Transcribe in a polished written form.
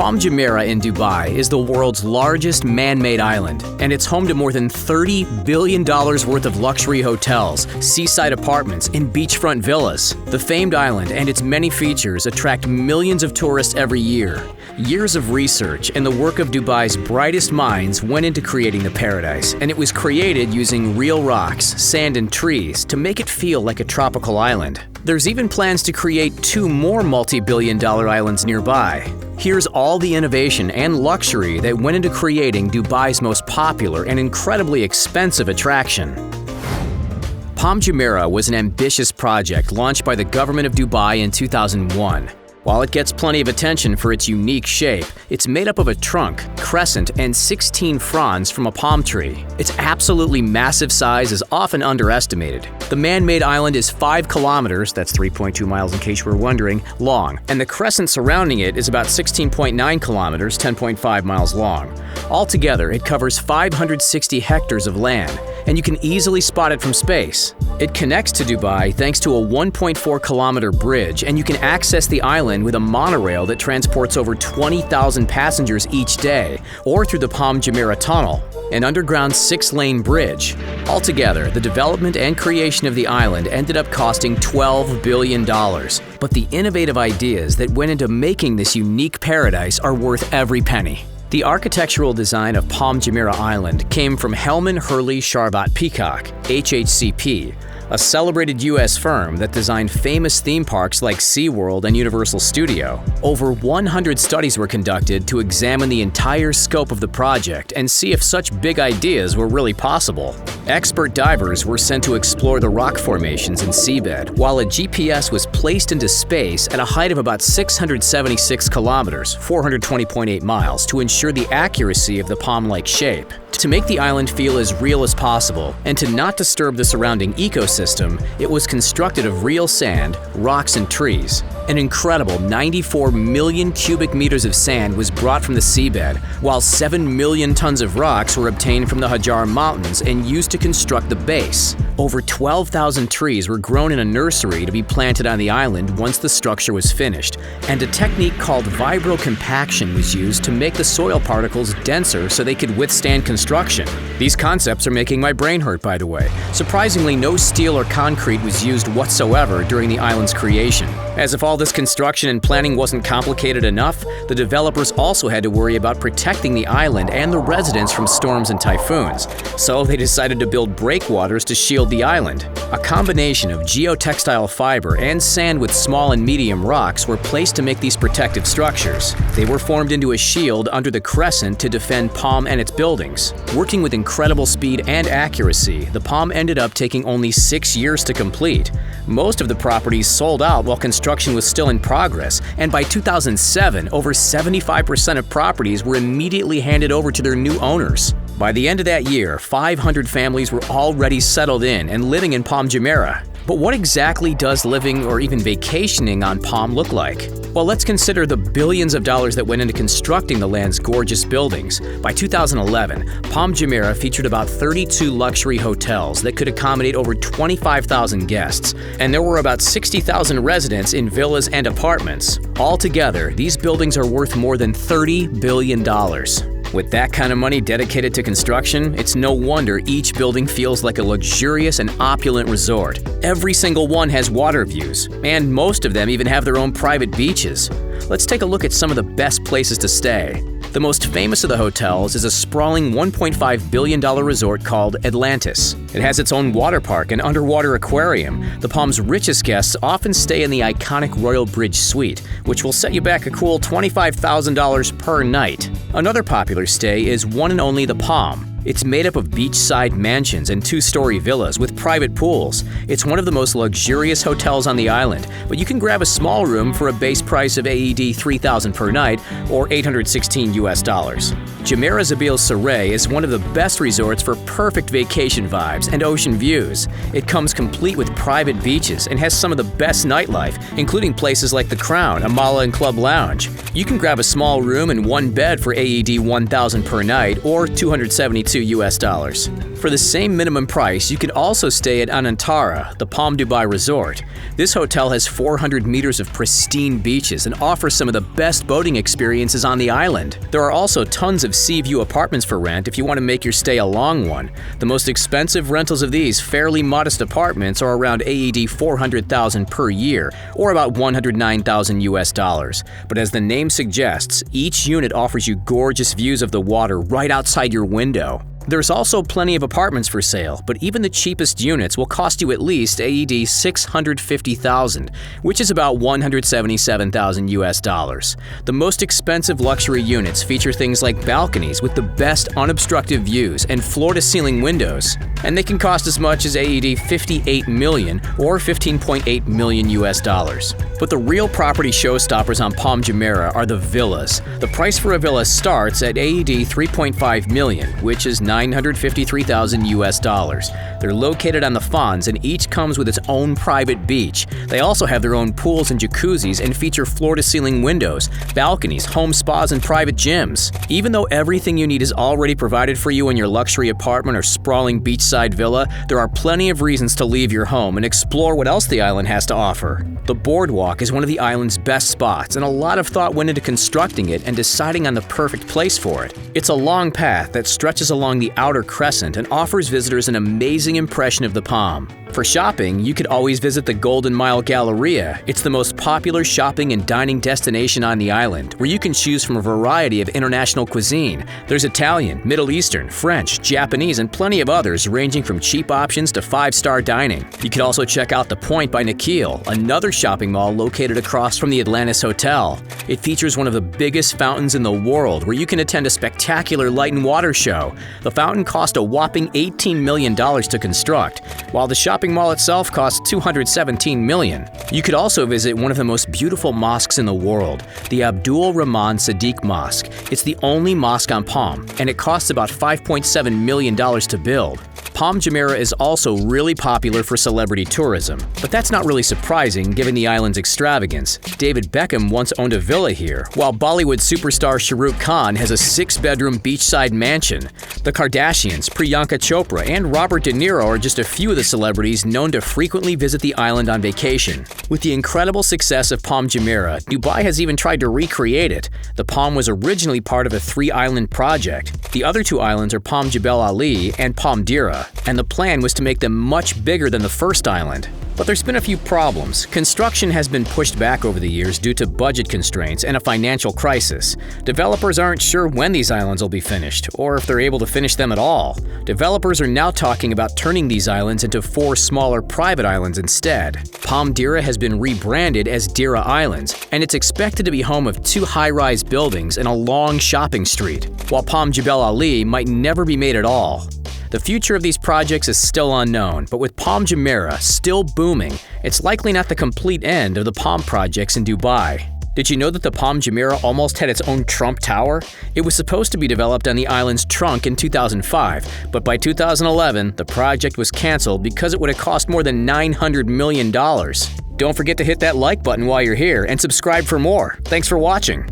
Palm Jumeirah in Dubai is the world's largest man-made island, and it's home to more than $30 billion worth of luxury hotels, seaside apartments, and beachfront villas. The famed island and its many features attract millions of tourists every year. Years of research and the work of Dubai's brightest minds went into creating the paradise, and it was created using real rocks, sand, and trees to make it feel like a tropical island. There's even plans to create 2 more multi-billion-dollar islands nearby. Here's all the innovation and luxury that went into creating Dubai's most popular and incredibly expensive attraction. Palm Jumeirah was an ambitious project launched by the government of Dubai in 2001. While it gets plenty of attention for its unique shape, it's made up of a trunk, crescent, and 16 fronds from a palm tree. Its absolutely massive size is often underestimated. The man-made island is 5 kilometers, that's 3.2 miles in case you were wondering, long, and the crescent surrounding it is about 16.9 kilometers, 10.5 miles long. Altogether, it covers 560 hectares of land, and you can easily spot it from space. It connects to Dubai thanks to a 1.4-kilometer bridge, and you can access the island with a monorail that transports over 20,000 passengers each day, or through the Palm Jumeirah Tunnel, an underground 6-lane bridge. Altogether, the development and creation of the island ended up costing $12 billion. But the innovative ideas that went into making this unique paradise are worth every penny. The architectural design of Palm Jumeirah Island came from Hellman Hurley Sharbat Peacock, HHCP, a celebrated U.S. firm that designed famous theme parks like SeaWorld and Universal Studio. Over 100 studies were conducted to examine the entire scope of the project and see if such big ideas were really possible. Expert divers were sent to explore the rock formations and seabed, while a GPS was placed into space at a height of about 676 kilometers, 420.8 miles, to ensure the accuracy of the palm-like shape. To make the island feel as real as possible and to not disturb the surrounding ecosystem, it was constructed of real sand, rocks, and trees. An incredible 94 million cubic meters of sand was brought from the seabed, while 7 million tons of rocks were obtained from the Hajar Mountains and used to construct the base. Over 12,000 trees were grown in a nursery to be planted on the island once the structure was finished, and a technique called vibrocompaction was used to make the soil particles denser so they could withstand construction. These concepts are making my brain hurt, by the way. Surprisingly, no steel or concrete was used whatsoever during the island's creation. As if all this construction and planning wasn't complicated enough, the developers also had to worry about protecting the island and the residents from storms and typhoons. So they decided to build breakwaters to shield the island. A combination of geotextile fiber and sand with small and medium rocks were placed to make these protective structures. They were formed into a shield under the crescent to defend Palm and its buildings. Working with incredible speed and accuracy, the Palm ended up taking only 6 years to complete. Most of the properties sold out while construction was still in progress, and by 2007, over 75% of properties were immediately handed over to their new owners. By the end of that year, 500 families were already settled in and living in Palm Jumeirah. But what exactly does living or even vacationing on Palm look like? Well, let's consider the billions of dollars that went into constructing the land's gorgeous buildings. By 2011, Palm Jumeirah featured about 32 luxury hotels that could accommodate over 25,000 guests, and there were about 60,000 residents in villas and apartments. Altogether, these buildings are worth more than $30 billion. With that kind of money dedicated to construction, it's no wonder each building feels like a luxurious and opulent resort. Every single one has water views, and most of them even have their own private beaches. Let's take a look at some of the best places to stay. The most famous of the hotels is a sprawling $1.5 billion resort called Atlantis. It has its own water park and underwater aquarium. The Palm's richest guests often stay in the iconic Royal Bridge Suite, which will set you back a cool $25,000 per night. Another popular stay is one and only the Palm. It's made up of beachside mansions and 2-story villas with private pools. It's one of the most luxurious hotels on the island, but you can grab a small room for a base price of AED $3,000 per night or $816 US. Jumeirah Jebel Saray is one of the best resorts for perfect vacation vibes and ocean views. It comes complete with private beaches and has some of the best nightlife, including places like the Crown, a Mala and Club Lounge. You can grab a small room and 1 bed for AED $1,000 per night or $272 US. For the same minimum price, you could also stay at Anantara, the Palm Dubai Resort. This hotel has 400 meters of pristine beaches and offers some of the best boating experiences on the island. There are also tons of sea view apartments for rent if you want to make your stay a long one. The most expensive rentals of these fairly modest apartments are around AED 400,000 per year, or about $109,000 US. But as the name suggests, each unit offers you gorgeous views of the water right outside your window. There's also plenty of apartments for sale, but even the cheapest units will cost you at least AED 650,000, which is about $177,000 US. The most expensive luxury units feature things like balconies with the best unobstructed views and floor-to-ceiling windows, and they can cost as much as AED 58 million or $15.8 million US. But the real property showstoppers on Palm Jumeirah are the villas. The price for a villa starts at AED 3.5 million, which is $953,000 US. They're located on the Fonds and each comes with its own private beach. They also have their own pools and jacuzzis and feature floor-to-ceiling windows, balconies, home spas, and private gyms. Even though everything you need is already provided for you in your luxury apartment or sprawling beachside villa, there are plenty of reasons to leave your home and explore what else the island has to offer. The Boardwalk is one of the island's best spots, and a lot of thought went into constructing it and deciding on the perfect place for it. It's a long path that stretches along the outer crescent and offers visitors an amazing impression of the Palm. For shopping, you could always visit the Golden Mile Galleria. It's the most popular shopping and dining destination on the island, where you can choose from a variety of international cuisine. There's Italian, Middle Eastern, French, Japanese, and plenty of others ranging from cheap options to five-star dining. You could also check out the Pointe by Nakheel, another shopping mall located across from the Atlantis Hotel. It features one of the biggest fountains in the world, where you can attend a spectacular light and water show. The fountain cost a whopping $18 million to construct, while the shopping mall itself cost $217 million. You could also visit one of the most beautiful mosques in the world, the Abdul Rahman Sadiq Mosque. It's the only mosque on Palm, and it costs about $5.7 million to build. Palm Jumeirah is also really popular for celebrity tourism, but that's not really surprising given the island's extravagance. David Beckham once owned a villa here, while Bollywood superstar Shah Rukh Khan has a 6-bedroom beachside mansion. The Kardashians, Priyanka Chopra, and Robert De Niro are just a few of the celebrities known to frequently visit the island on vacation. With the incredible success of Palm Jumeirah, Dubai has even tried to recreate it. The Palm was originally part of a 3-island project. The other 2 islands are Palm Jebel Ali and Palm Deira, and the plan was to make them much bigger than the first island. But there's been a few problems. Construction has been pushed back over the years due to budget constraints and a financial crisis. Developers aren't sure when these islands will be finished, or if they're able to finish them at all. Developers are now talking about turning these islands into 4 smaller private islands instead. Palm Deira has been rebranded as Deira Islands, and it's expected to be home of 2 high-rise buildings and a long shopping street, while Palm Jebel Ali might never be made at all. The future of these projects is still unknown, but with Palm Jumeirah still booming, it's likely not the complete end of the Palm projects in Dubai. Did you know that the Palm Jumeirah almost had its own Trump Tower? It was supposed to be developed on the island's trunk in 2005, but by 2011, the project was canceled because it would have cost more than $900 million. Don't forget to hit that like button while you're here and subscribe for more. Thanks for watching.